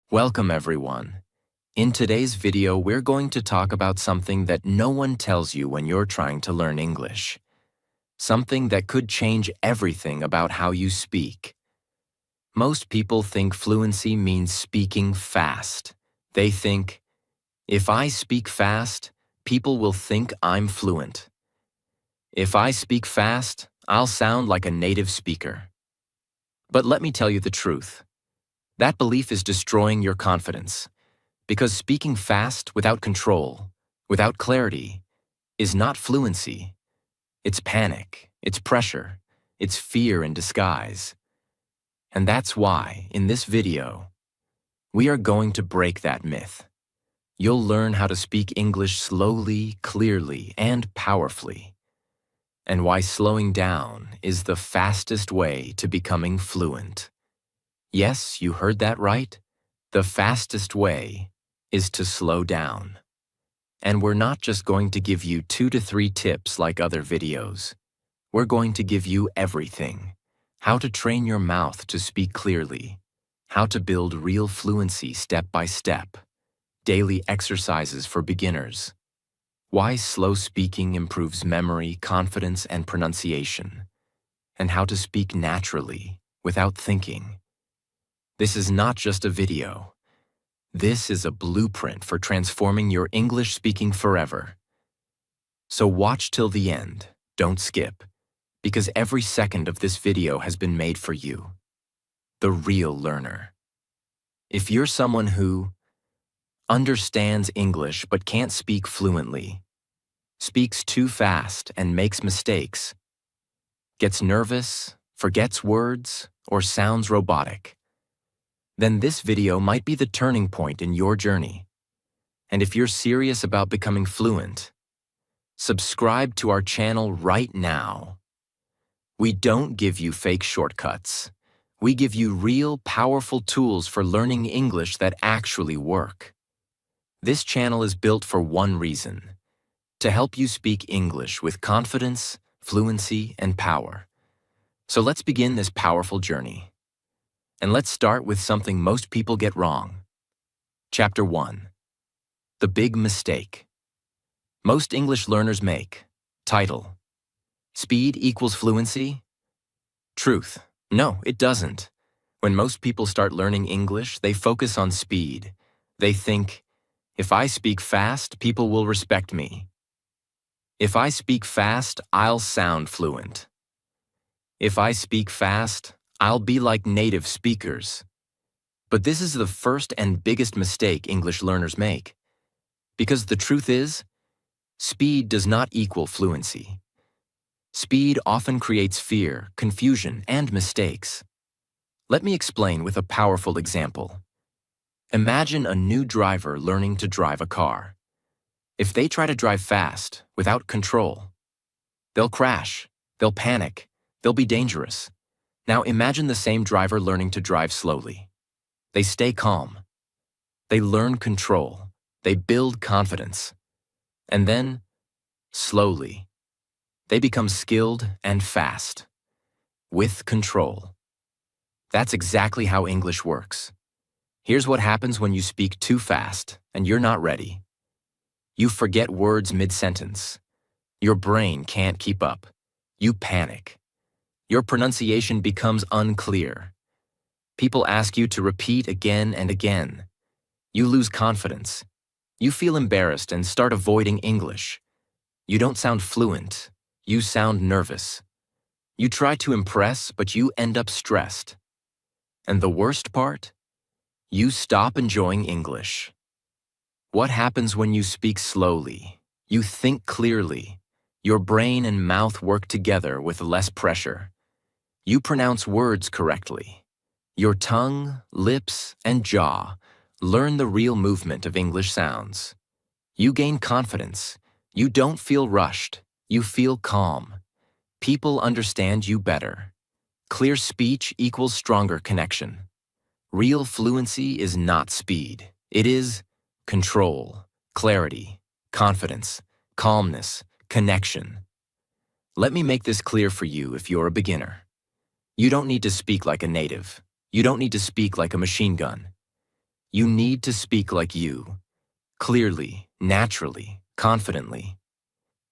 Welcome everyone. In today's video, we're going to talk about something that no one tells you when you're trying to learn English. Something that could change everything about how you speak. Most people think fluency means speaking fast. They think, if I speak fast, people will think I'm fluent. If I speak fast, I'll sound like a native speaker. But let me tell you the truth. That belief is destroying your confidence, because speaking fast without control, without clarity, is not fluency. It's panic, it's pressure, it's fear in disguise. And that's why, in this video, we are going to break that myth. You'll learn how to speak English slowly, clearly, and powerfully, and why slowing down is the fastest way to becoming fluent. Yes, you heard that right. The fastest way is to slow down. And we're not just going to give you 2 to 3 tips like other videos. We're going to give you everything. How to train your mouth to speak clearly. How to build real fluency step by step. Daily exercises for beginners. Why slow speaking improves memory, confidence, and pronunciation. And how to speak naturally, without thinking. This is not just a video. This is a blueprint for transforming your English speaking forever. So watch till the end, don't skip, because every second of this video has been made for you, the real learner. If you're someone who understands English but can't speak fluently, speaks too fast and makes mistakes, gets nervous, forgets words, or sounds robotic, then this video might be the turning point in your journey. And if you're serious about becoming fluent, subscribe to our channel right now. We don't give you fake shortcuts. We give you real, powerful tools for learning English that actually work. This channel is built for one reason: to help you speak English with confidence, fluency, and power. So let's begin this powerful journey. And let's start with something most people get wrong. Chapter 1. The big mistake most English learners make. Title: Speed equals fluency? Truth: no, it doesn't. When most people start learning English, they focus on speed. They think, if I speak fast, people will respect me. If I speak fast, I'll sound fluent. If I speak fast, I'll be like native speakers. But this is the first and biggest mistake English learners make. Because the truth is, speed does not equal fluency. Speed often creates fear, confusion, and mistakes. Let me explain with a powerful example. Imagine a new driver learning to drive a car. If they try to drive fast, without control, they'll crash, they'll panic, they'll be dangerous. Now imagine the same driver learning to drive slowly. They stay calm. They learn control. They build confidence. And then, slowly, they become skilled and fast, with control. That's exactly how English works. Here's what happens when you speak too fast and you're not ready. You forget words mid-sentence. Your brain can't keep up. You panic. Your pronunciation becomes unclear. People ask you to repeat again and again. You lose confidence. You feel embarrassed and start avoiding English. You don't sound fluent. You sound nervous. You try to impress, but you end up stressed. And the worst part? You stop enjoying English. What happens when you speak slowly? You think clearly. Your brain and mouth work together with less pressure. You pronounce words correctly. Your tongue, lips, and jaw learn the real movement of English sounds. You gain confidence. You don't feel rushed. You feel calm. People understand you better. Clear speech equals stronger connection. Real fluency is not speed. It is control, clarity, confidence, calmness, connection. Let me make this clear for you if you're a beginner. You don't need to speak like a native. You don't need to speak like a machine gun. You need to speak like you, clearly, naturally, confidently.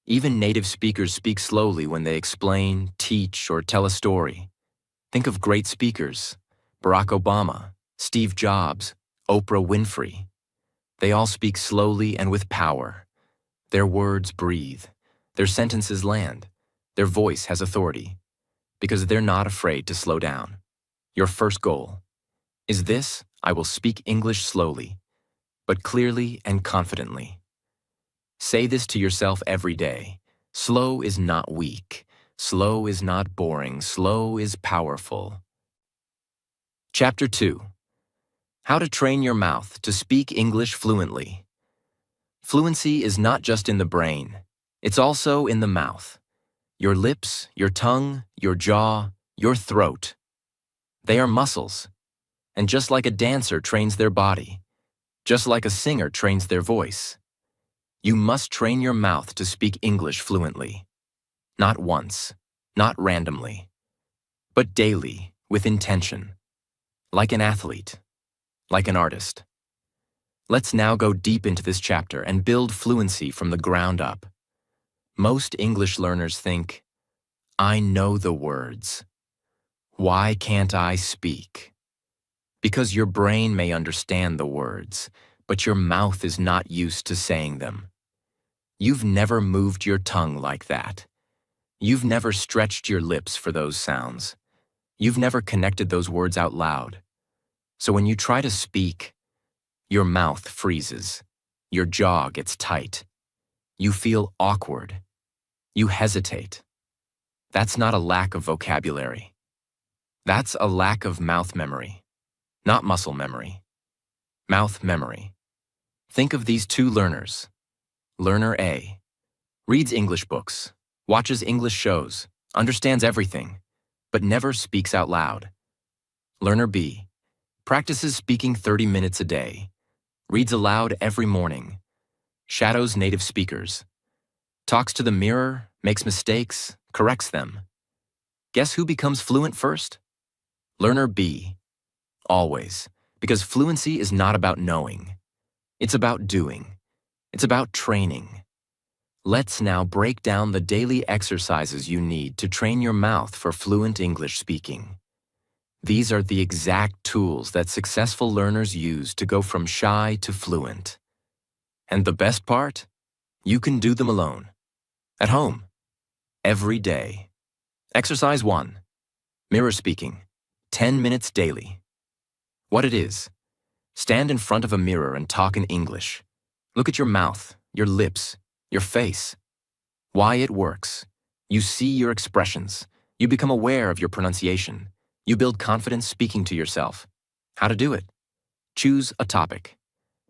Even native speakers speak slowly when they explain, teach, or tell a story. Think of great speakers: Barack Obama, Steve Jobs, Oprah Winfrey. They all speak slowly and with power. Their words breathe. Their sentences land. Their voice has authority, because they're not afraid to slow down. Your first goal is this: I will speak English slowly, but clearly and confidently. Say this to yourself every day. Slow is not weak. Slow is not boring. Slow is powerful. Chapter 2. How to train your mouth to speak English fluently. Fluency is not just in the brain. It's also in the mouth. Your lips, your tongue, your jaw, your throat. They are muscles. And just like a dancer trains their body, just like a singer trains their voice, you must train your mouth to speak English fluently. Not once, not randomly, but daily, with intention. Like an athlete, like an artist. Let's now go deep into this chapter and build fluency from the ground up. Most English learners think, I know the words. Why can't I speak? Because your brain may understand the words, but your mouth is not used to saying them. You've never moved your tongue like that. You've never stretched your lips for those sounds. You've never connected those words out loud. So when you try to speak, your mouth freezes. Your jaw gets tight. You feel awkward. You hesitate. That's not a lack of vocabulary. That's a lack of mouth memory, not muscle memory. Mouth memory. Think of these two learners. Learner A reads English books, watches English shows, understands everything, but never speaks out loud. Learner B practices speaking 30 minutes a day, reads aloud every morning, shadows native speakers, talks to the mirror, makes mistakes, corrects them. Guess who becomes fluent first? Learner B. Always, because fluency is not about knowing. It's about doing. It's about training. Let's now break down the daily exercises you need to train your mouth for fluent English speaking. These are the exact tools that successful learners use to go from shy to fluent. And the best part? You can do them alone. At home. Every day. Exercise 1. Mirror speaking. 10 minutes daily. What it is: stand in front of a mirror and talk in English. Look at your mouth, your lips, your face. Why it works: you see your expressions. You become aware of your pronunciation. You build confidence speaking to yourself. How to do it? Choose a topic.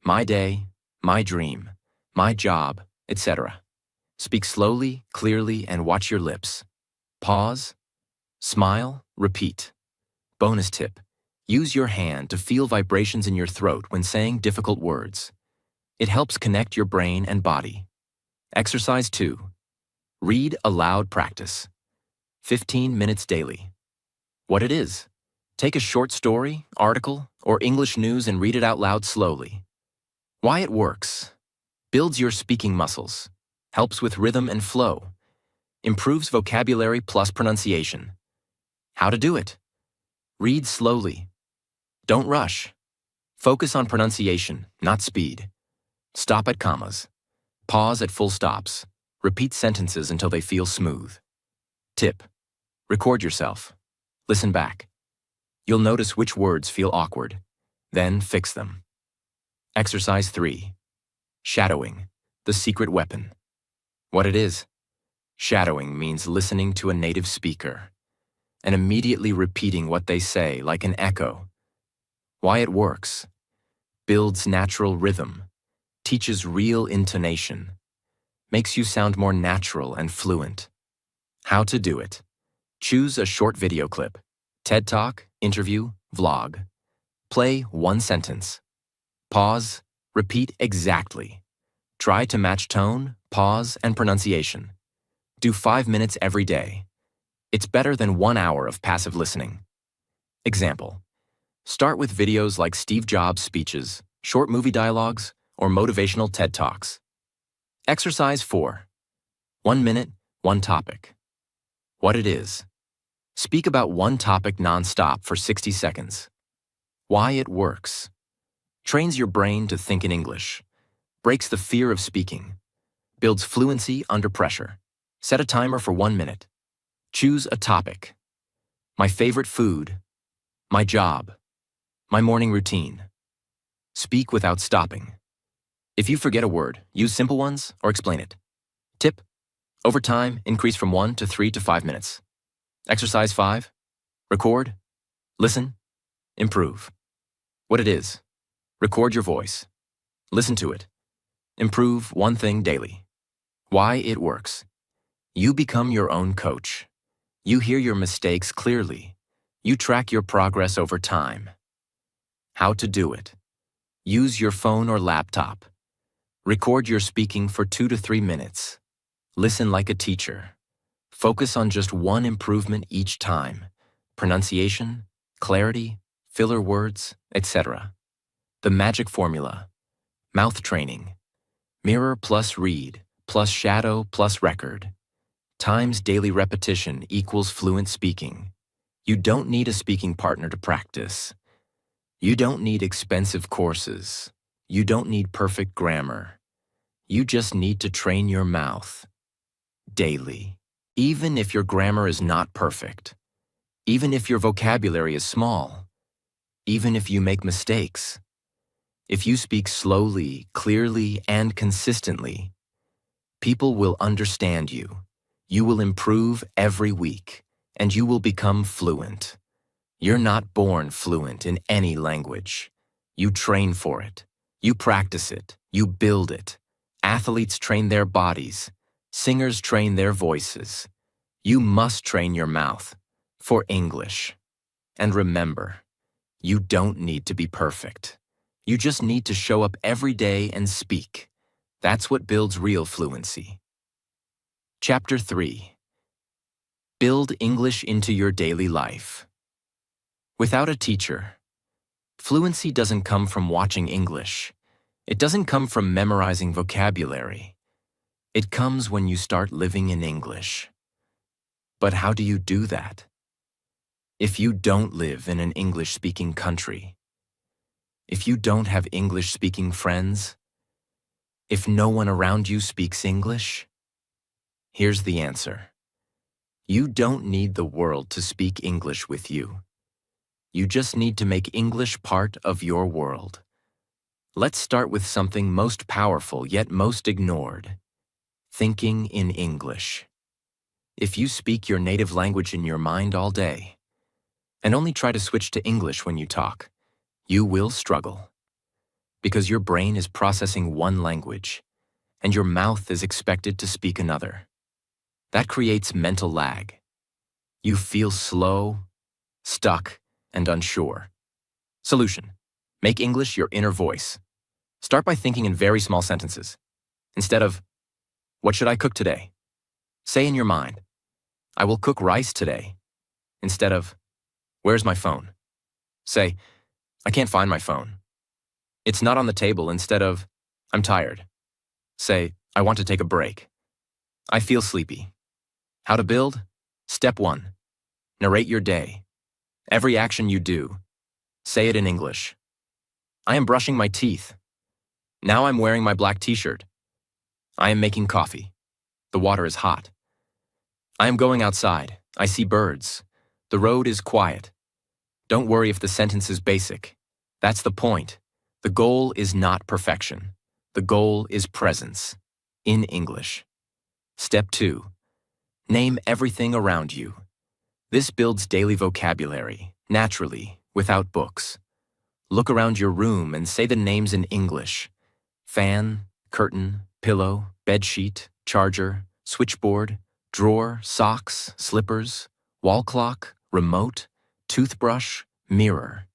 My day, my dream, my job, etc. Speak slowly, clearly, and watch your lips. Pause. Smile. Repeat. Bonus tip: use your hand to feel vibrations in your throat when saying difficult words. It helps connect your brain and body. Exercise 2. Read aloud practice. 15 minutes daily. What it is: take a short story, article, or English news and read it out loud slowly. Why it works: builds your speaking muscles, helps with rhythm and flow, improves vocabulary plus pronunciation. How to do it: read slowly. Don't rush. Focus on pronunciation, not speed. Stop at commas. Pause at full stops. Repeat sentences until they feel smooth. Tip: record yourself. Listen back. You'll notice which words feel awkward. Then fix them. Exercise 3. Shadowing, the secret weapon. What it is: shadowing means listening to a native speaker and immediately repeating what they say like an echo. Why it works: builds natural rhythm, teaches real intonation, makes you sound more natural and fluent. How to do it: choose a short video clip, TED Talk, interview, vlog. Play one sentence. Pause, repeat exactly. Try to match tone, pause, and pronunciation. Do 5 minutes every day. It's better than 1 hour of passive listening. Example: Start with videos like Steve Jobs' speeches, short movie dialogues, or motivational TED Talks. Exercise 4. 1 minute, one topic. What it is. Speak about one topic non-stop for 60 seconds. Why it works. Trains your brain to think in English. Breaks the fear of speaking. Builds fluency under pressure. Set a timer for 1 minute. Choose a topic. My favorite food. My job. My morning routine. Speak without stopping. If you forget a word, use simple ones or explain it. Tip: over time, increase from 1 to 3 to 5 minutes. Exercise 5. Record, listen, improve. What it is. Record your voice. Listen to it. Improve one thing daily. Why it works. You become your own coach. You hear your mistakes clearly. You track your progress over time. How to do it. Use your phone or laptop. Record your speaking for 2 to 3 minutes. Listen like a teacher. Focus on just one improvement each time. Pronunciation, clarity, filler words, etc. The magic formula. Mouth training. Mirror plus read plus shadow plus record. Times daily repetition equals fluent speaking. You don't need a speaking partner to practice. You don't need expensive courses. You don't need perfect grammar. You just need to train your mouth. Daily. Even if your grammar is not perfect. Even if your vocabulary is small. Even if you make mistakes. If you speak slowly, clearly, and consistently, people will understand you. You will improve every week, and you will become fluent. You're not born fluent in any language. You train for it. You practice it. You build it. Athletes train their bodies. Singers train their voices. You must train your mouth for English. And remember, you don't need to be perfect. You just need to show up every day and speak. That's what builds real fluency. Chapter 3. Build English into your daily life. Without a teacher, fluency doesn't come from watching English. It doesn't come from memorizing vocabulary. It comes when you start living in English. But how do you do that? If you don't live in an English-speaking country, if you don't have English-speaking friends, if no one around you speaks English, here's the answer. You don't need the world to speak English with you. You just need to make English part of your world. Let's start with something most powerful yet most ignored. Thinking in English. If you speak your native language in your mind all day, and only try to switch to English when you talk, you will struggle. Because your brain is processing one language, and your mouth is expected to speak another. That creates mental lag. You feel slow, stuck, and unsure. Solution. Make English your inner voice. Start by thinking in very small sentences. Instead of, "What should I cook today?" Say in your mind, "I will cook rice today." Instead of, "Where's my phone?" Say, "I can't find my phone." It's not on the table. Instead of, "I'm tired." Say, "I want to take a break." I feel sleepy. How to build? Step 1. Narrate your day. Every action you do. Say it in English. I am brushing my teeth. Now I'm wearing my black t-shirt. I am making coffee. The water is hot. I am going outside. I see birds. The road is quiet. Don't worry if the sentence is basic. That's the point. The goal is not perfection. The goal is presence. In English. Step 2. Name everything around you. This builds daily vocabulary, naturally, without books. Look around your room and say the names in English. Fan, curtain, pillow, bedsheet, charger, switchboard, drawer, socks, slippers, wall clock, remote, toothbrush, mirror.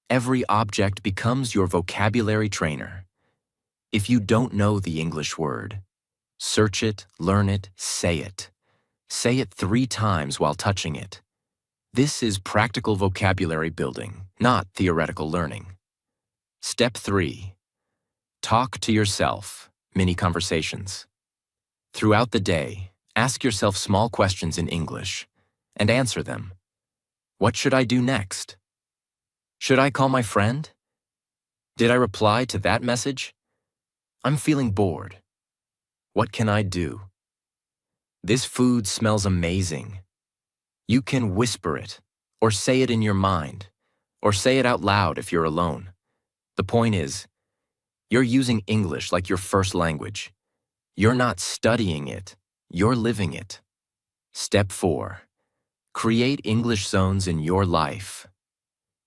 Every object becomes your vocabulary trainer. If you don't know the English word, search it, learn it, say it. Say it 3 times while touching it. This is practical vocabulary building, not theoretical learning. Step 3. Talk to yourself, mini conversations. Throughout the day, ask yourself small questions in English and answer them. What should I do next? Should I call my friend? Did I reply to that message? I'm feeling bored. What can I do? This food smells amazing. You can whisper it, or say it in your mind, or say it out loud if you're alone. The point is, you're using English like your first language. You're not studying it, you're living it. Step 4. Create English zones in your life.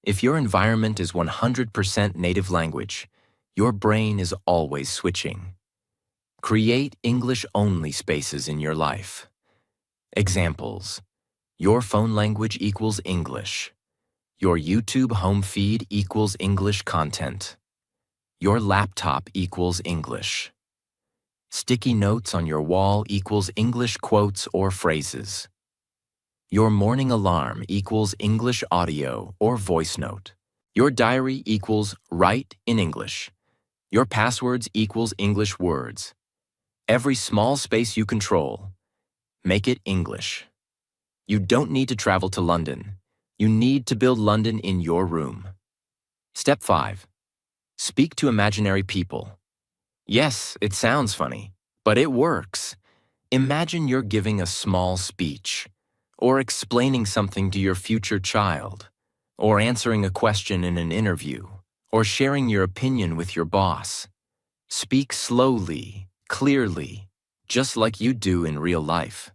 If your environment is 100% native language, your brain is always switching. Create English-only spaces in your life. Examples: your phone language equals English. Your YouTube home feed equals English content. Your laptop equals English. Sticky notes on your wall equals English quotes or phrases. Your morning alarm equals English audio or voice note. Your diary equals write in English. Your passwords equals English words. Every small space you control, make it English. You don't need to travel to London. You need to build London in your room. Step 5. Speak to imaginary people. Yes, it sounds funny, but it works. Imagine you're giving a small speech, or explaining something to your future child, or answering a question in an interview, or sharing your opinion with your boss. Speak slowly, clearly, just like you do in real life.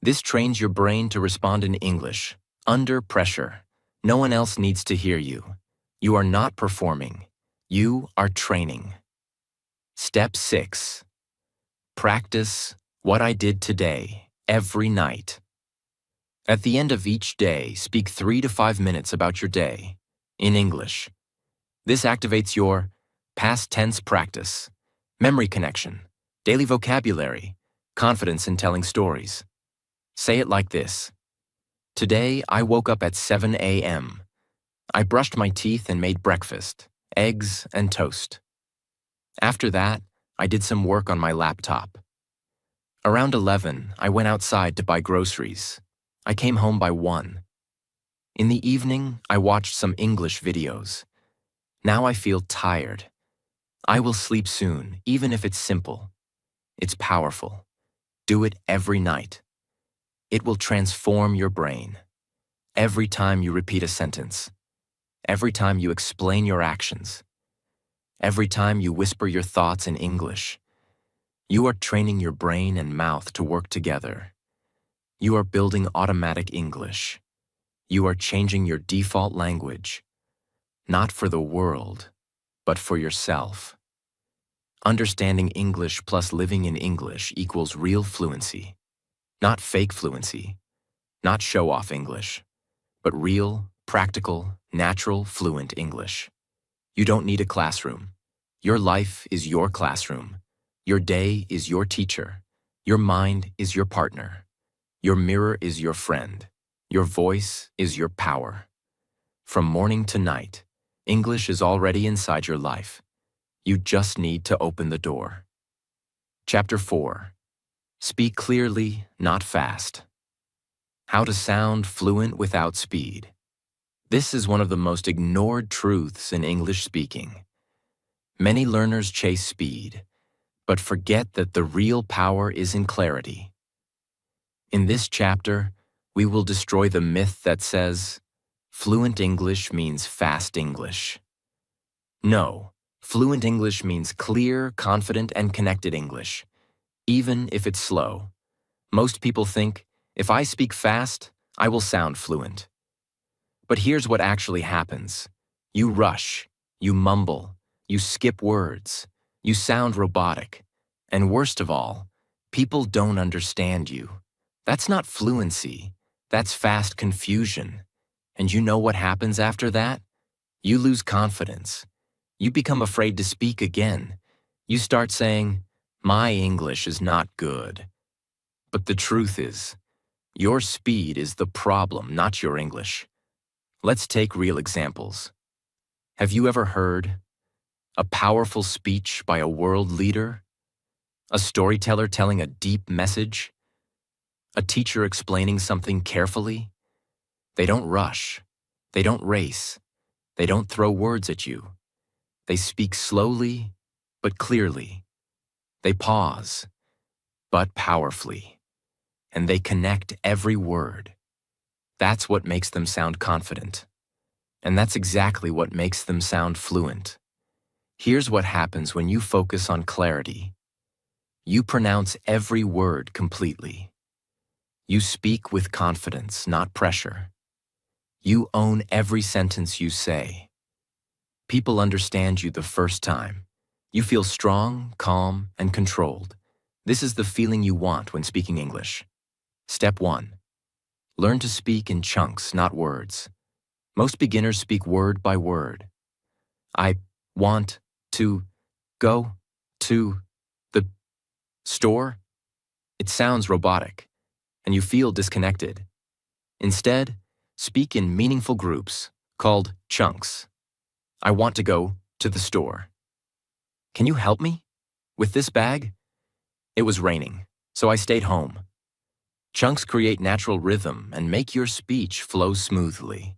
This trains your brain to respond in English, under pressure. No one else needs to hear you. You are not performing. You are training. Step 6. Practice what I did today, every night. At the end of each day, speak 3 to 5 minutes about your day, in English. This activates your past tense practice, memory connection, daily vocabulary, confidence in telling stories. Say it like this. Today, I woke up at 7 a.m. I brushed my teeth and made breakfast, eggs and toast. After that, I did some work on my laptop. Around 11, I went outside to buy groceries. I came home by 1. In the evening, I watched some English videos. Now I feel tired. I will sleep soon, even if it's simple. It's powerful. Do it every night. It will transform your brain. Every time you repeat a sentence. Every time you explain your actions. Every time you whisper your thoughts in English. You are training your brain and mouth to work together. You are building automatic English. You are changing your default language, not for the world, but for yourself. Understanding English plus living in English equals real fluency. Not fake fluency, not show-off English, but real, practical, natural, fluent English. You don't need a classroom. Your life is your classroom. Your day is your teacher. Your mind is your partner. Your mirror is your friend. Your voice is your power. From morning to night, English is already inside your life. You just need to open the door. Chapter 4. Speak clearly, not fast. How to sound fluent without speed. This is one of the most ignored truths in English speaking. Many learners chase speed, but forget that the real power is in clarity. In this chapter, we will destroy the myth that says, fluent English means fast English. No, fluent English means clear, confident, and connected English, even if it's slow. Most people think, if I speak fast, I will sound fluent. But here's what actually happens. You rush, you mumble, you skip words, you sound robotic, and worst of all, people don't understand you. That's not fluency, that's fast confusion. And you know what happens after that? You lose confidence. You become afraid to speak again. You start saying, my English is not good. But the truth is, Your speed is the problem, not your English. Let's take real examples. Have you ever heard a powerful speech by a world leader? A storyteller telling a deep message? A teacher explaining something carefully? They don't rush. They don't race. They don't throw words at you. They speak slowly, but clearly. They pause, but powerfully. And they connect every word. That's what makes them sound confident. And that's exactly what makes them sound fluent. Here's what happens when you focus on clarity. You pronounce every word completely. You speak with confidence, not pressure. You own every sentence you say. People understand you the first time. You feel strong, calm, and controlled. This is the feeling you want when speaking English. Step 1. Learn to speak in chunks, not words. Most beginners speak word by word. I want to go to the store. It sounds robotic, and you feel disconnected. Instead, speak in meaningful groups, called chunks. I want to go to the store. Can you help me with this bag? It was raining, so I stayed home. Chunks create natural rhythm and make your speech flow smoothly.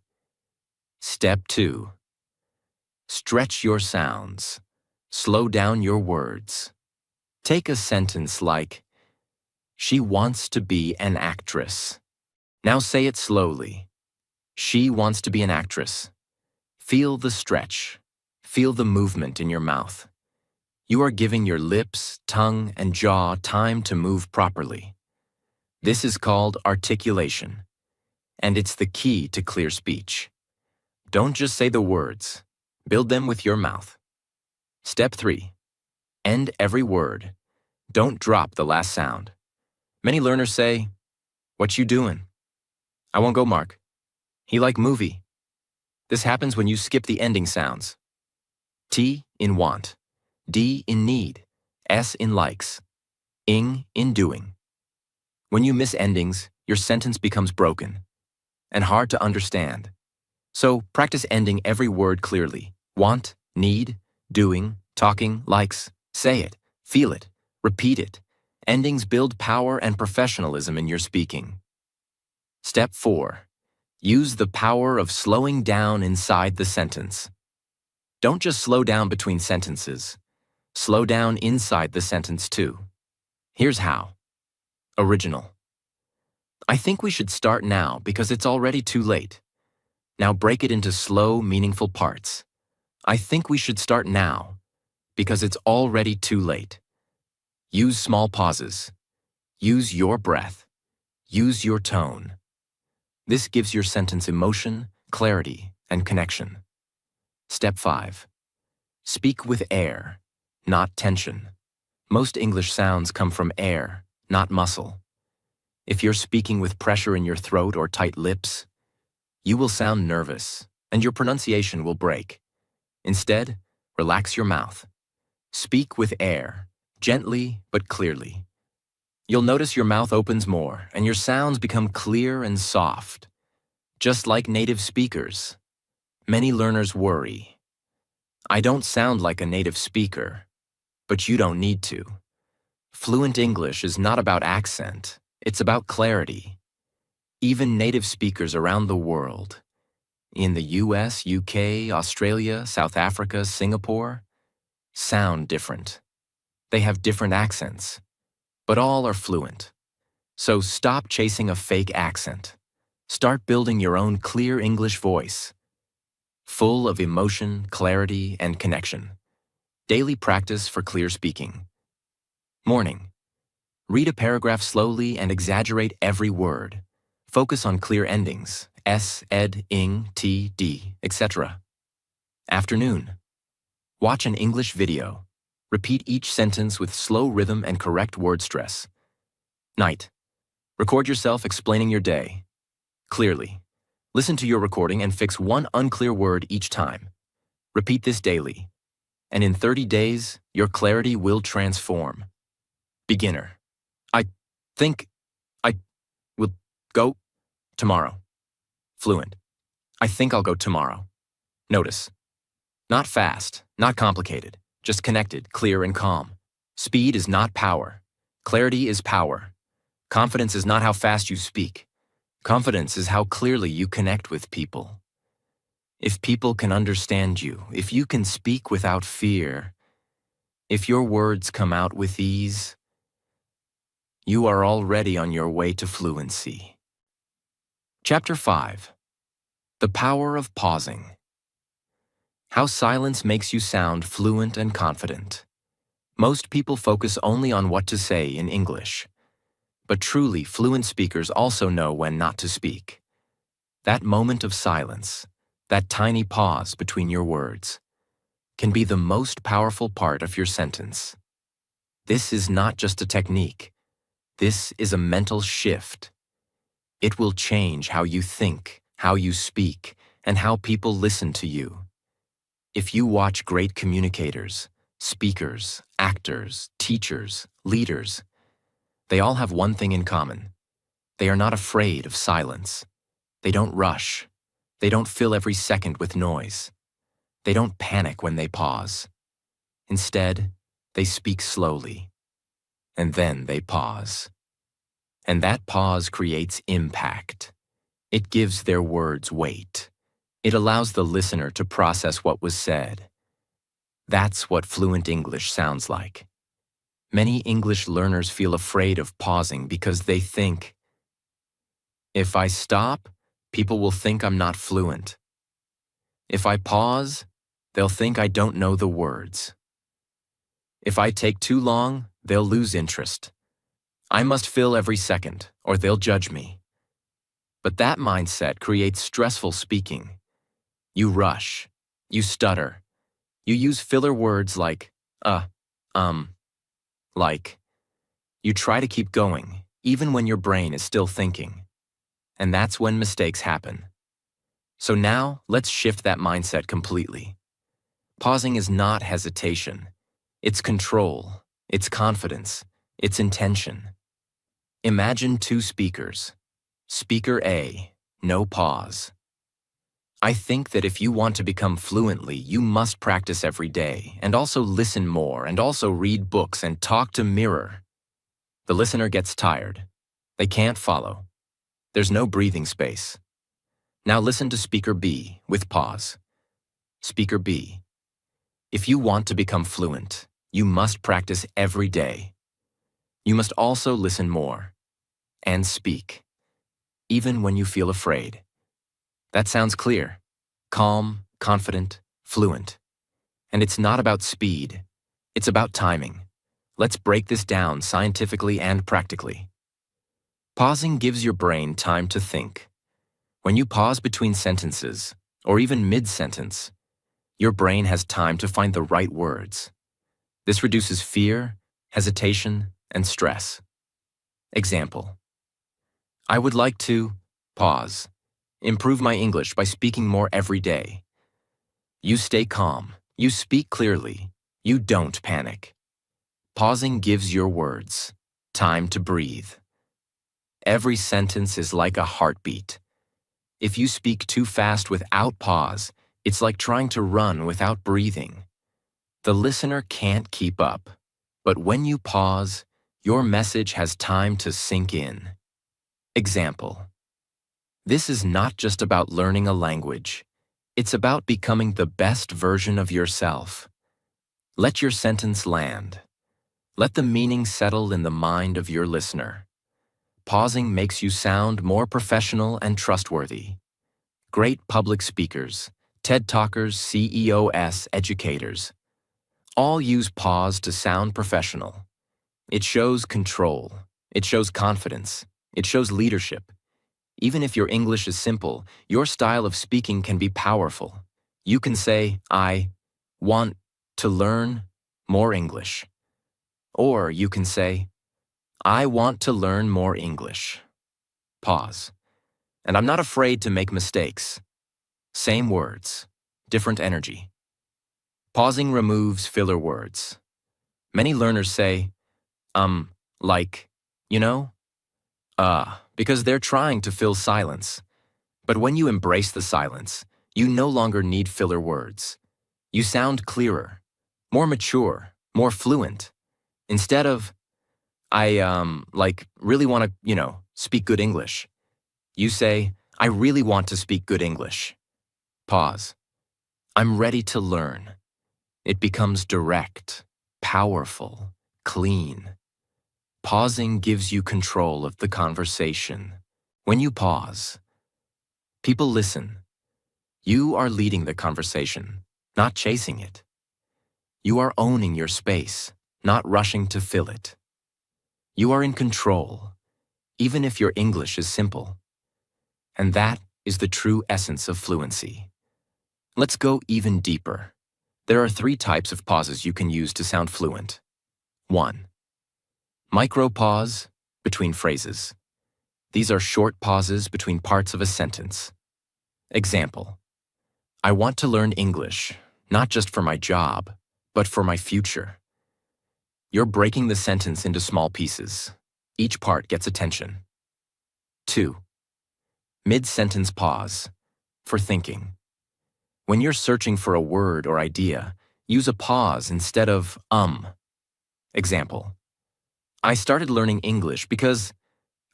Step 2. Stretch your sounds. Slow down your words. Take a sentence like, she wants to be an actress. Now say it slowly. She wants to be an actress. Feel the stretch. Feel the movement in your mouth. You are giving your lips, tongue, and jaw time to move properly. This is called articulation, and it's the key to clear speech. Don't just say the words. Build them with your mouth. Step 3. End every word. Don't drop the last sound. Many learners say, "What you doing?" "I won't go, Mark." "He like movie." This happens when you skip the ending sounds. T in want, D in need, S in likes, ing in doing. When you miss endings, your sentence becomes broken and hard to understand. So practice ending every word clearly. Want, need, doing, talking, likes. Say it, feel it, repeat it. Endings build power and professionalism in your speaking. Step 4. Use the power of slowing down inside the sentence. Don't just slow down between sentences. Slow down inside the sentence too. Here's how. Original. I think we should start now because it's already too late. Now break it into slow, meaningful parts. I think we should start now because it's already too late. Use small pauses. Use your breath. Use your tone. This gives your sentence emotion, clarity, and connection. Step 5. Speak with air, not tension. Most English sounds come from air, not muscle. If you're speaking with pressure in your throat or tight lips, you will sound nervous, and your pronunciation will break. Instead, relax your mouth. Speak with air, gently but clearly. You'll notice your mouth opens more, and your sounds become clear and soft. Just like native speakers. Many learners worry. I don't sound like a native speaker, but you don't need to. Fluent English is not about accent, it's about clarity. Even native speakers around the world, in the US, UK, Australia, South Africa, Singapore, sound different. They have different accents, but all are fluent. So stop chasing a fake accent. Start building your own clear English voice, full of emotion, clarity, and connection. Daily practice for clear speaking. Morning. Read a paragraph slowly and exaggerate every word. Focus on clear endings, s, ed, ing, t, d, etc. Afternoon. Watch an English video. Repeat each sentence with slow rhythm and correct word stress. Night. Record yourself explaining your day. Clearly. Listen to your recording and fix one unclear word each time. Repeat this daily. And in 30 days, your clarity will transform. Beginner. I think I will Go tomorrow. Fluent. I think I'll go tomorrow. Notice. Not fast, not complicated, just connected, clear, and calm. Speed is not power. Clarity is power. Confidence is not how fast you speak. Confidence is how clearly you connect with people. If people can understand you, if you can speak without fear, if your words come out with ease, you are already on your way to fluency. Chapter 5. The Power of Pausing. How silence makes you sound fluent and confident. Most people focus only on what to say in English. But truly, fluent speakers also know when not to speak. That moment of silence, that tiny pause between your words, can be the most powerful part of your sentence. This is not just a technique. This is a mental shift. It will change how you think, how you speak, and how people listen to you. If you watch great communicators, speakers, actors, teachers, leaders, they all have one thing in common. They are not afraid of silence. They don't rush. They don't fill every second with noise. They don't panic when they pause. Instead, they speak slowly. And then they pause. And that pause creates impact. It gives their words weight. It allows the listener to process what was said. That's what fluent English sounds like. Many English learners feel afraid of pausing because they think, if I stop, people will think I'm not fluent. If I pause, they'll think I don't know the words. If I take too long, they'll lose interest. I must fill every second, or they'll judge me. But that mindset creates stressful speaking. You rush. You stutter. You use filler words like, like. You try to keep going, even when your brain is still thinking. And that's when mistakes happen. So now, let's shift that mindset completely. Pausing is not hesitation. It's control. It's confidence. It's intention. Imagine two speakers. Speaker A, no pause. I think that if you want to become fluently, you must practice every day, and also listen more, and also read books and talk to mirror. The listener gets tired. They can't follow. There's no breathing space. Now listen to Speaker B with pause. Speaker B. If you want to become fluent, you must practice every day. You must also listen more and speak, even when you feel afraid. That sounds clear, calm, confident, fluent. And it's not about speed, it's about timing. Let's break this down scientifically and practically. Pausing gives your brain time to think. When you pause between sentences, or even mid-sentence, your brain has time to find the right words. This reduces fear, hesitation, and stress. Example. I would like to pause. Improve my English by speaking more every day. You stay calm. You speak clearly. You don't panic. Pausing gives your words time to breathe. Every sentence is like a heartbeat. If you speak too fast without pause, it's like trying to run without breathing. The listener can't keep up. But when you pause, your message has time to sink in. Example. This is not just about learning a language. It's about becoming the best version of yourself. Let your sentence land. Let the meaning settle in the mind of your listener. Pausing makes you sound more professional and trustworthy. Great public speakers, TED Talkers, CEOs, educators, all use pause to sound professional. It shows control. It shows confidence. It shows leadership. Even if your English is simple, your style of speaking can be powerful. You can say, I want to learn more English. Or you can say, I want to learn more English. Pause. And I'm not afraid to make mistakes. Same words, different energy. Pausing removes filler words. Many learners say, like, you know, because they're trying to fill silence. But when you embrace the silence, you no longer need filler words. You sound clearer, more mature, more fluent. Instead of, I, really want to, speak good English. You say, I really want to speak good English. Pause. I'm ready to learn. It becomes direct, powerful, clean. Pausing gives you control of the conversation. When you pause, people listen. You are leading the conversation, not chasing it. You are owning your space, not rushing to fill it. You are in control, even if your English is simple. And that is the true essence of fluency. Let's go even deeper. There are 3 types of pauses you can use to sound fluent. 1. Micro-pause between phrases. These are short pauses between parts of a sentence. Example: I want to learn English, not just for my job, but for my future. You're breaking the sentence into small pieces. Each part gets attention. 2. Mid-sentence pause, for thinking. When you're searching for a word or idea, use a pause instead of Example: I started learning English because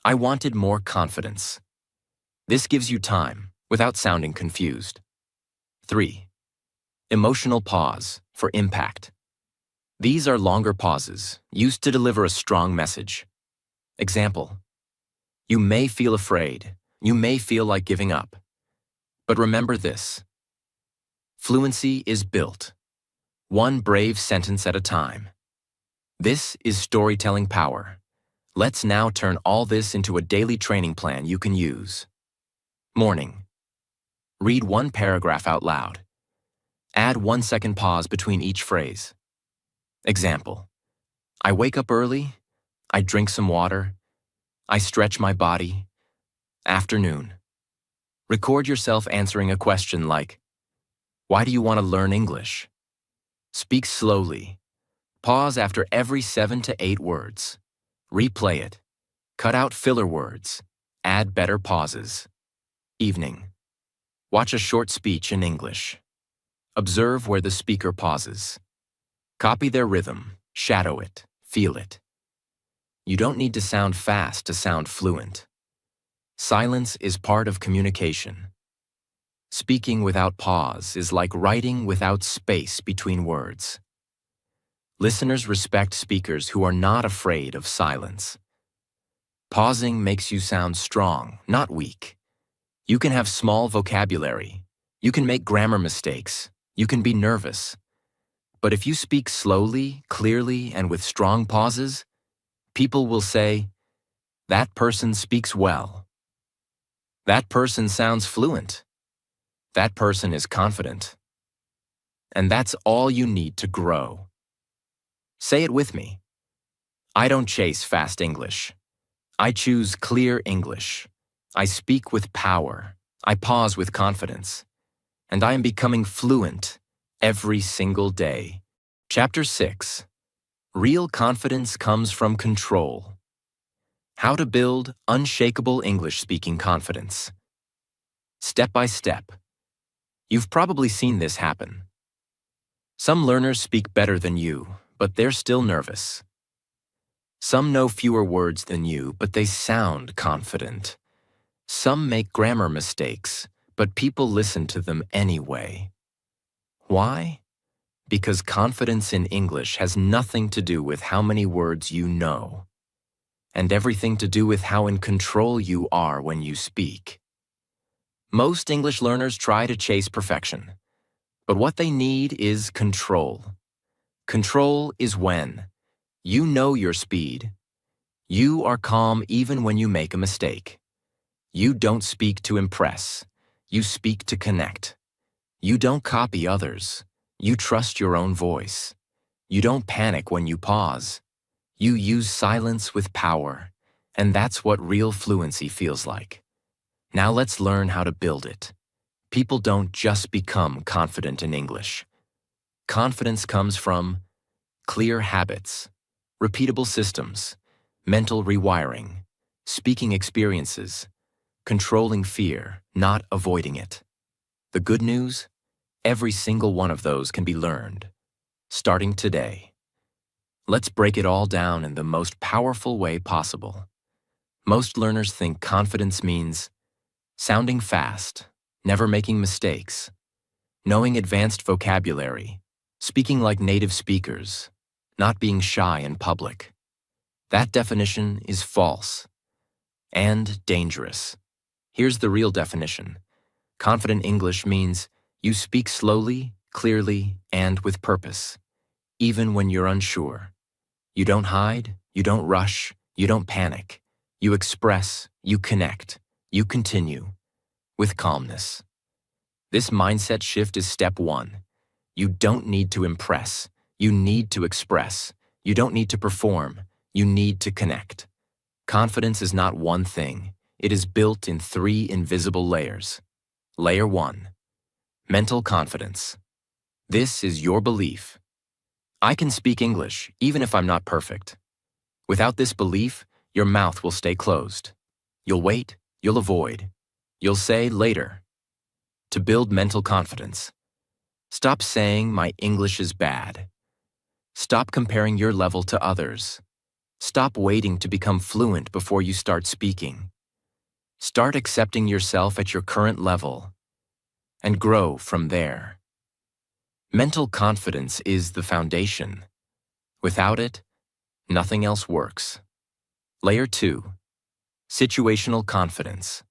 I wanted more confidence. This gives you time without sounding confused. 3. Emotional pause, for impact. These are longer pauses used to deliver a strong message. Example: you may feel afraid, you may feel like giving up. But remember this: fluency is built, one brave sentence at a time. This is storytelling power. Let's now turn all this into a daily training plan you can use. Morning. Read 1 paragraph out loud. Add 1 second pause between each phrase. Example: I wake up early, I drink some water, I stretch my body. Afternoon. Record yourself answering a question like, why do you want to learn English? Speak slowly. Pause after every 7 to 8 words. Replay it. Cut out filler words. Add better pauses. Evening. Watch a short speech in English. Observe where the speaker pauses. Copy their rhythm, shadow it, feel it. You don't need to sound fast to sound fluent. Silence is part of communication. Speaking without pause is like writing without space between words. Listeners respect speakers who are not afraid of silence. Pausing makes you sound strong, not weak. You can have small vocabulary. You can make grammar mistakes. You can be nervous. But if you speak slowly, clearly, and with strong pauses, people will say, that person speaks well. That person sounds fluent. That person is confident. And that's all you need to grow. Say it with me. I don't chase fast English. I choose clear English. I speak with power. I pause with confidence. And I am becoming fluent every single day. Chapter 6. Real confidence comes from control. How to build unshakable English-speaking confidence. Step by step. You've probably seen this happen. Some learners speak better than you, but they're still nervous. Some know fewer words than you, but they sound confident. Some make grammar mistakes, but people listen to them anyway. Why? Because confidence in English has nothing to do with how many words you know, and everything to do with how in control you are when you speak. Most English learners try to chase perfection, but what they need is control. Control is when you know your speed. You are calm even when you make a mistake. You don't speak to impress. You speak to connect. You don't copy others. You trust your own voice. You don't panic when you pause. You use silence with power, and that's what real fluency feels like. Now let's learn how to build it. People don't just become confident in English. Confidence comes from clear habits, repeatable systems, mental rewiring, speaking experiences, controlling fear, not avoiding it. The good news? Every single one of those can be learned, starting today. Let's break it all down in the most powerful way possible. Most learners think confidence means sounding fast, never making mistakes, knowing advanced vocabulary, speaking like native speakers, not being shy in public. That definition is false and dangerous. Here's the real definition. Confident English means you speak slowly, clearly, and with purpose, even when you're unsure. You don't hide, you don't rush, you don't panic. You express, you connect, you continue, with calmness. This mindset shift is step one. You don't need to impress, you need to express. You don't need to perform, you need to connect. Confidence is not one thing, it is built in 3 invisible layers. Layer 1. Mental confidence. This is your belief. I can speak English, even if I'm not perfect. Without this belief, your mouth will stay closed. You'll wait, you'll avoid, you'll say later. To build mental confidence, stop saying my English is bad. Stop comparing your level to others. Stop waiting to become fluent before you start speaking. Start accepting yourself at your current level and grow from there. Mental confidence is the foundation. Without it, nothing else works. Layer 2. Situational confidence.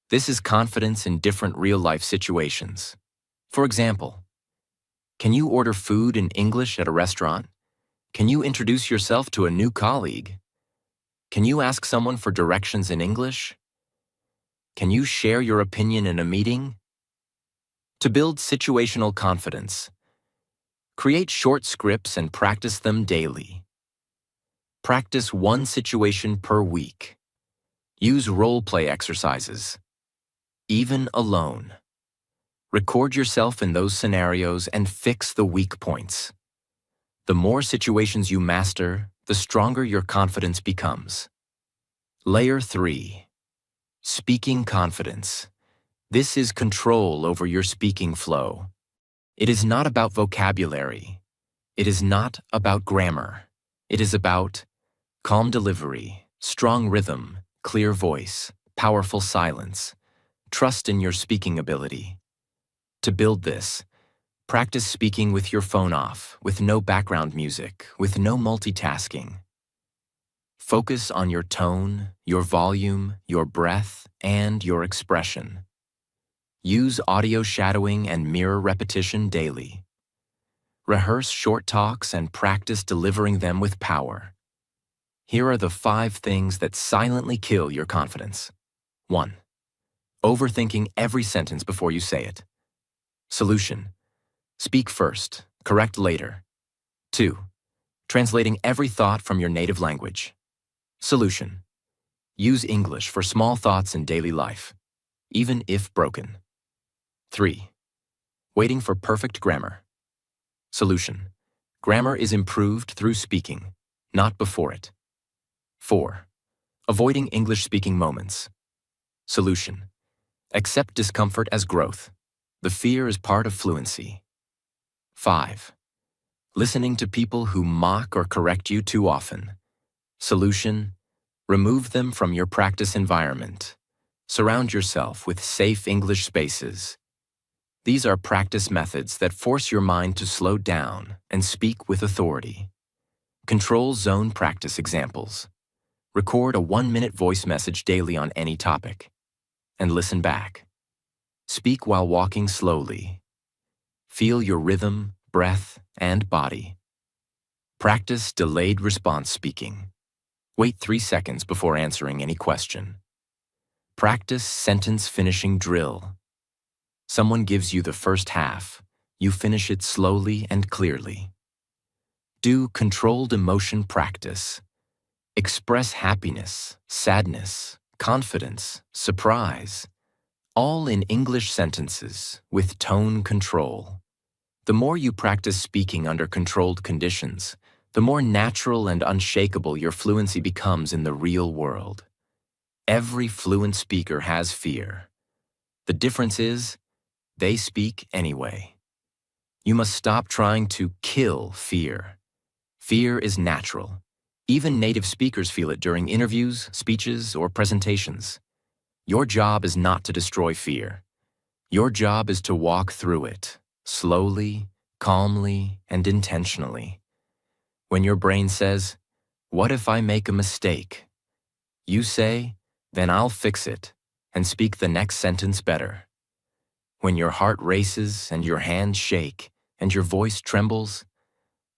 This is confidence in different real-life situations. For example, can you order food in English at a restaurant? Can you introduce yourself to a new colleague? Can you ask someone for directions in English? Can you share your opinion in a meeting? To build situational confidence, create short scripts and practice them daily. Practice 1 situation per week. Use role-play exercises. Even alone. Record yourself in those scenarios and fix the weak points. The more situations you master, the stronger your confidence becomes. Layer 3. Speaking confidence. This is control over your speaking flow. It is not about vocabulary. It is not about grammar. It is about calm delivery, strong rhythm, clear voice, powerful silence. Trust in your speaking ability. To build this, practice speaking with your phone off, with no background music, with no multitasking. Focus on your tone, your volume, your breath, and your expression. Use audio shadowing and mirror repetition daily. Rehearse short talks and practice delivering them with power. Here are the 5 things that silently kill your confidence. 1. Overthinking every sentence before you say it. Solution. Speak first, correct later. 2. Translating every thought from your native language. Solution. Use English for small thoughts in daily life, even if broken. 3. Waiting for perfect grammar. Solution. Grammar is improved through speaking, not before it. 4. Avoiding English-speaking moments. Solution. Accept discomfort as growth. The fear is part of fluency. 5. Listening to people who mock or correct you too often. Solution. Remove them from your practice environment. Surround yourself with safe English spaces. These are practice methods that force your mind to slow down and speak with authority. Control zone practice examples. Record a 1-minute voice message daily on any topic. And listen back. Speak while walking slowly. Feel your rhythm, breath, and body. Practice delayed response speaking. Wait 3 seconds before answering any question. Practice sentence finishing drill. Someone gives you the first half. You finish it slowly and clearly. Do controlled emotion practice. Express happiness, sadness, confidence, surprise, all in English sentences with tone control. The more you practice speaking under controlled conditions, the more natural and unshakable your fluency becomes in the real world. Every fluent speaker has fear. The difference is, they speak anyway. You must stop trying to kill fear. Fear is natural. Even native speakers feel it during interviews, speeches, or presentations. Your job is not to destroy fear. Your job is to walk through it, slowly, calmly, and intentionally. When your brain says, "What if I make a mistake?" you say, "Then I'll fix it," and speak the next sentence better. When your heart races and your hands shake and your voice trembles,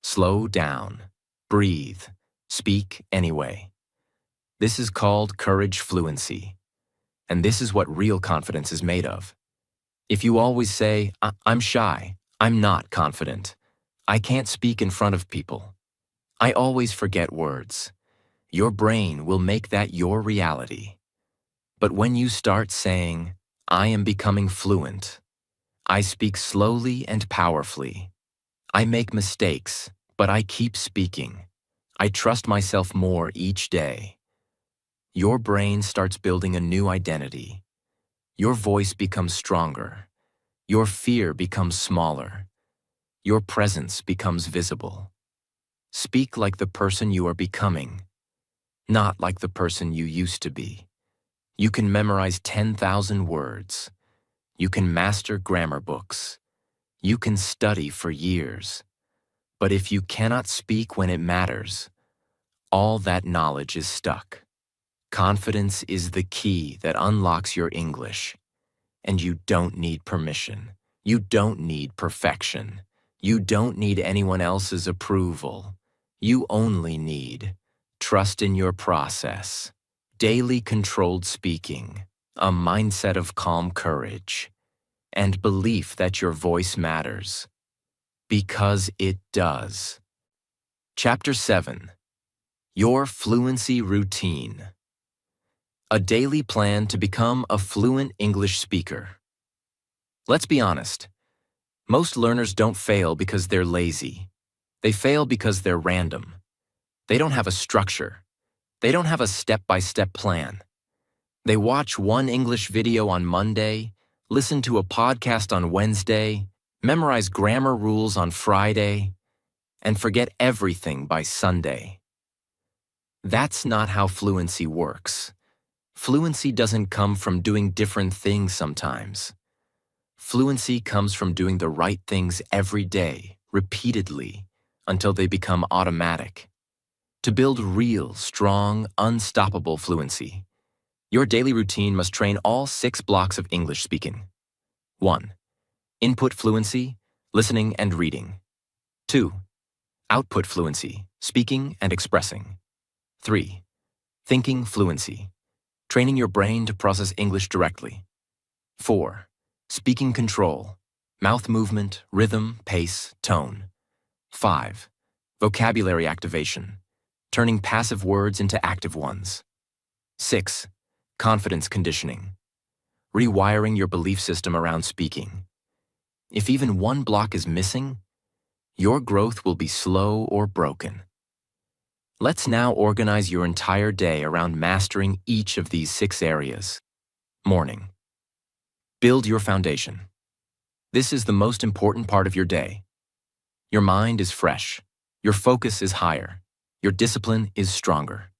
slow down, breathe, speak anyway. This is called courage fluency, and this is what real confidence is made of. If you always say, "I'm shy, I'm not confident, I can't speak in front of people, I always forget words," your brain will make that your reality. But when you start saying, "I am becoming fluent, I speak slowly and powerfully, I make mistakes, but I keep speaking, I trust myself more each day," your brain starts building a new identity. Your voice becomes stronger. Your fear becomes smaller. Your presence becomes visible. Speak like the person you are becoming, not like the person you used to be. You can memorize 10,000 words. You can master grammar books. You can study for years. But if you cannot speak when it matters, all that knowledge is stuck. Confidence is the key that unlocks your English. And you don't need permission. You don't need perfection. You don't need anyone else's approval. You only need trust in your process, daily controlled speaking, a mindset of calm courage, and belief that your voice matters. Because it does. Chapter 7. Your Fluency Routine. A daily plan to become a fluent English speaker. Let's be honest. Most learners don't fail because they're lazy. They fail because they're random. They don't have a structure. They don't have a step-by-step plan. They watch one English video on Monday, listen to a podcast on Wednesday, memorize grammar rules on Friday, and forget everything by Sunday. That's not how fluency works. Fluency doesn't come from doing different things sometimes. Fluency comes from doing the right things every day, repeatedly, until they become automatic. To build real, strong, unstoppable fluency, your daily routine must train all 6 blocks of English speaking. 1. Input fluency, listening and reading. 2. Output fluency, speaking and expressing. 3. Thinking fluency, training your brain to process English directly. 4. Speaking control, mouth movement, rhythm, pace, tone. 5. Vocabulary activation, turning passive words into active ones. 6. Confidence conditioning, rewiring your belief system around speaking. If even one block is missing, your growth will be slow or broken. Let's now organize your entire day around mastering each of these 6 areas. Morning. Build your foundation. This is the most important part of your day. Your mind is fresh. Your focus is higher. Your discipline is stronger.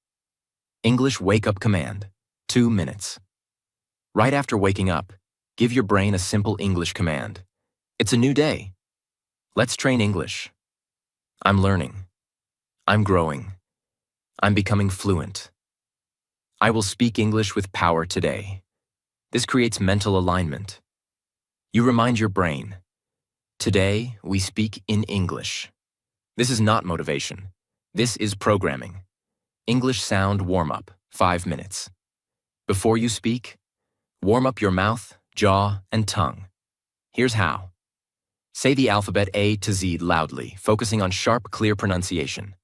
English wake-up command, 2 minutes. Right after waking up, give your brain a simple English command. It's a new day. Let's train English. I'm learning. I'm growing. I'm becoming fluent. I will speak English with power today. This creates mental alignment. You remind your brain, today we speak in English. This is not motivation. This is programming. English sound warm-up, 5 minutes. Before you speak, warm up your mouth, jaw, and tongue. Here's how. Say the alphabet A to Z loudly, focusing on sharp, clear pronunciation.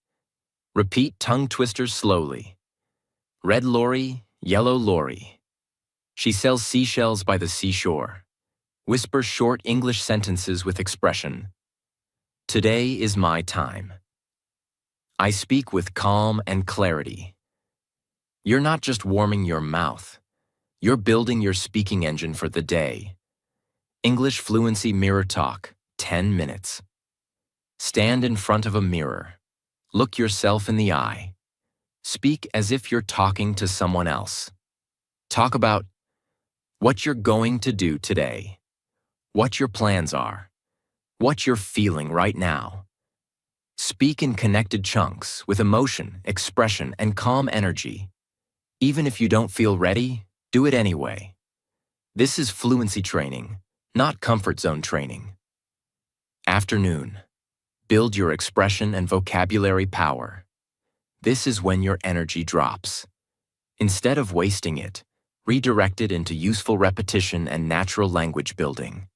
Repeat tongue twisters slowly. Red lorry, yellow lorry. She sells seashells by the seashore. Whisper short English sentences with expression. Today is my time. I speak with calm and clarity. You're not just warming your mouth. You're building your speaking engine for the day. English Fluency Mirror Talk, 10 minutes. Stand in front of a mirror. Look yourself in the eye. Speak as if you're talking to someone else. Talk about what you're going to do today, what your plans are, what you're feeling right now. Speak in connected chunks with emotion, expression, and calm energy. Even if you don't feel ready, do it anyway. This is fluency training, not comfort zone training. Afternoon. Build your expression and vocabulary power. This is when your energy drops. Instead of wasting it, redirect it into useful repetition and natural language building.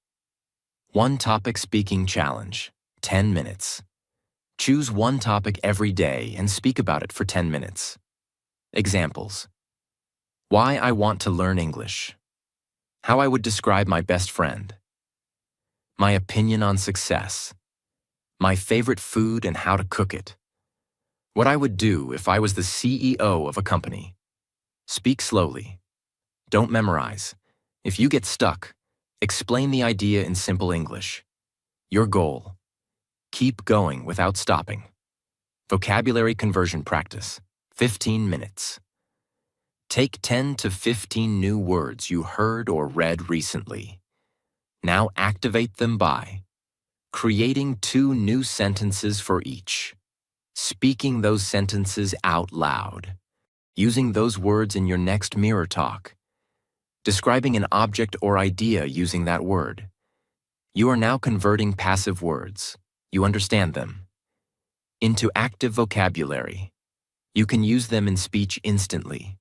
One topic speaking challenge, 10 minutes. Choose one topic every day and speak about it for 10 minutes. Examples. Why I want to learn English. How I would describe my best friend. My opinion on success. My favorite food and how to cook it. What I would do if I was the CEO of a company. Speak slowly. Don't memorize. If you get stuck, explain the idea in simple English. Your goal. Keep going without stopping. Vocabulary conversion practice, 15 minutes. Take 10 to 15 new words you heard or read recently. Now activate them by creating 2 new sentences for each. Speaking those sentences out loud. Using those words in your next mirror talk. Describing an object or idea using that word. You are now converting passive words. You understand them. Into active vocabulary. You can use them in speech instantly.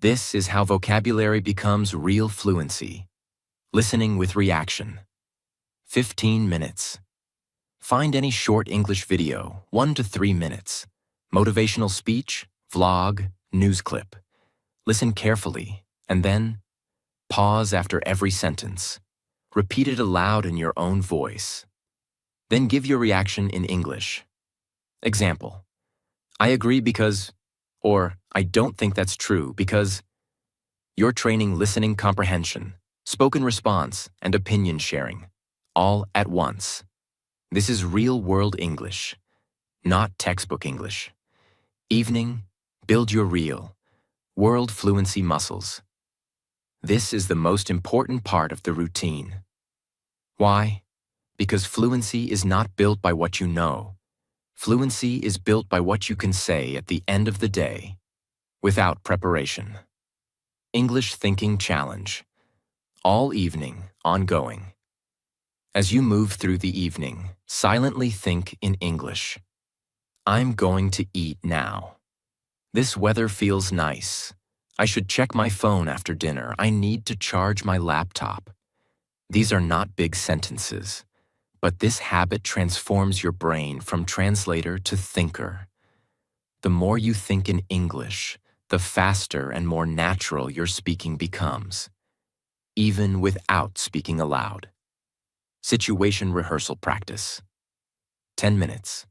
This is how vocabulary becomes real fluency. Listening with reaction. 15 minutes. Find any short English video, 1 to 3 minutes. Motivational speech, vlog, news clip. Listen carefully, and then pause after every sentence. Repeat it aloud in your own voice. Then give your reaction in English. Example. I agree because, or I don't think that's true because. You're training listening comprehension, spoken response, and opinion sharing, all at once. This is real-world English, not textbook English. Evening, build your real, world fluency muscles. This is the most important part of the routine. Why? Because fluency is not built by what you know. Fluency is built by what you can say at the end of the day, without preparation. English Thinking Challenge. All evening, ongoing. As you move through the evening, silently think in English. I'm going to eat now. This weather feels nice. I should check my phone after dinner. I need to charge my laptop. These are not big sentences, but this habit transforms your brain from translator to thinker. The more you think in English, the faster and more natural your speaking becomes, even without speaking aloud. Situation rehearsal practice. 10 minutes.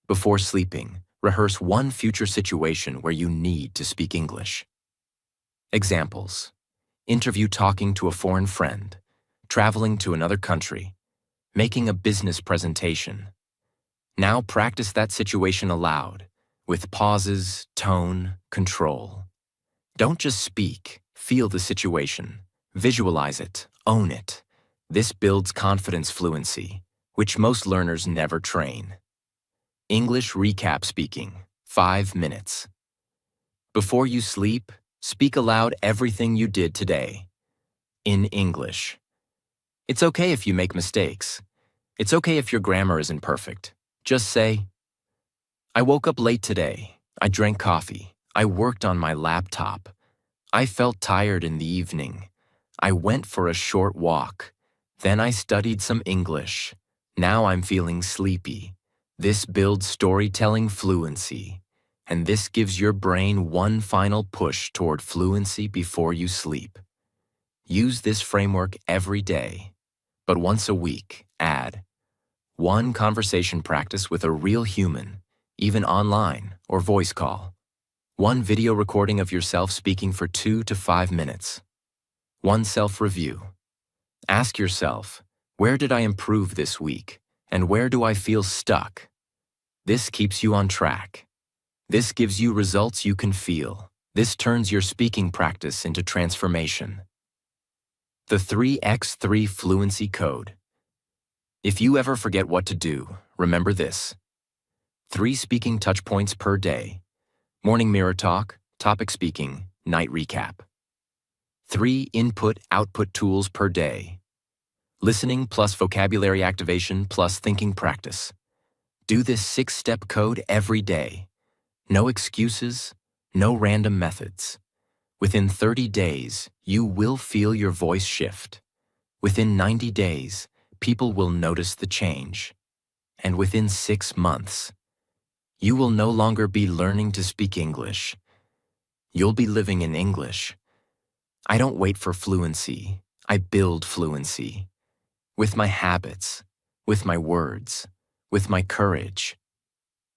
Before sleeping, rehearse one future situation where you need to speak English. Examples. Interview talking to a foreign friend, traveling to another country, making a business presentation. Now practice that situation aloud, with pauses, tone, control. Don't just speak, feel the situation, visualize it, own it. This builds confidence fluency, which most learners never train. English recap speaking, 5 minutes. Before you sleep, speak aloud everything you did today. In English. It's okay if you make mistakes. It's okay if your grammar isn't perfect. Just say, I woke up late today. I drank coffee. I worked on my laptop. I felt tired in the evening. I went for a short walk. Then I studied some English. Now I'm feeling sleepy. This builds storytelling fluency. And this gives your brain one final push toward fluency before you sleep. Use this framework every day. But once a week, add one conversation practice with a real human, even online or voice call. 1 video recording of yourself speaking for 2 to 5 minutes. 1 self-review. Ask yourself, where did I improve this week, and where do I feel stuck? This keeps you on track. This gives you results you can feel. This turns your speaking practice into transformation. The 3x3 Fluency Code. If you ever forget what to do, remember this. 3 speaking touch points per day. Morning mirror talk, topic speaking, night recap. 3 input-output tools per day. Listening plus vocabulary activation plus thinking practice. Do this 6-step code every day. No excuses, no random methods. Within 30 days, you will feel your voice shift. Within 90 days, people will notice the change. And within 6 months, you will no longer be learning to speak English. You'll be living in English. I don't wait for fluency. I build fluency. With my habits, with my words, with my courage,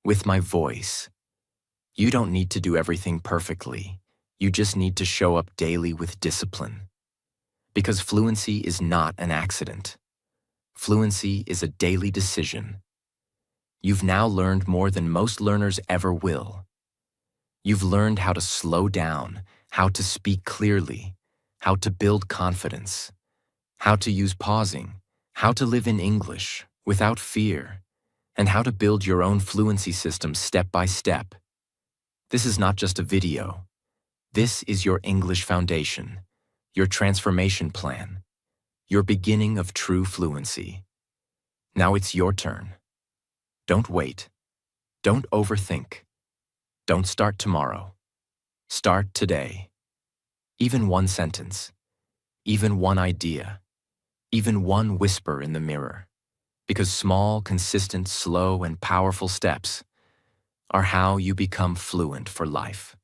with my voice. You don't need to do everything perfectly. You just need to show up daily with discipline. Because fluency is not an accident. Fluency is a daily decision. You've now learned more than most learners ever will. You've learned how to slow down, how to speak clearly, how to build confidence, how to use pausing, how to live in English without fear, and how to build your own fluency system step by step. This is not just a video. This is your English foundation, your transformation plan, your beginning of true fluency. Now it's your turn. Don't wait. Don't overthink. Don't start tomorrow. Start today. Even 1 sentence, even 1 idea, even 1 whisper in the mirror. Because small, consistent, slow, and powerful steps are how you become fluent for life.